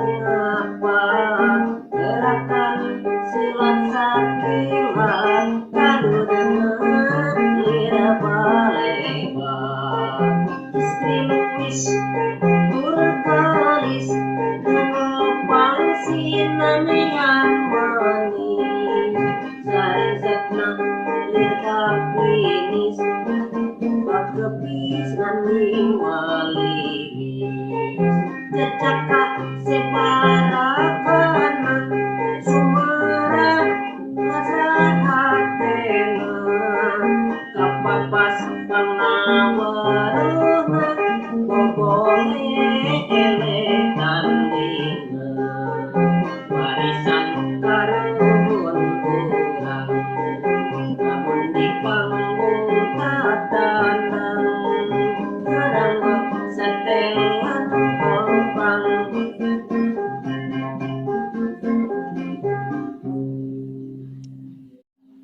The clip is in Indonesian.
mengapa gerakan silat sakilat kadu dengan lira balebar distinguish brutalis dengan sinami yang manis sarizatna lita klinis pagkapis naming malinis jejak separakan sumara rasa hatena kapapas pangawaruna bobole elekan dina warisan karuhun urang namun di panggung tatanang kadang setelan kompang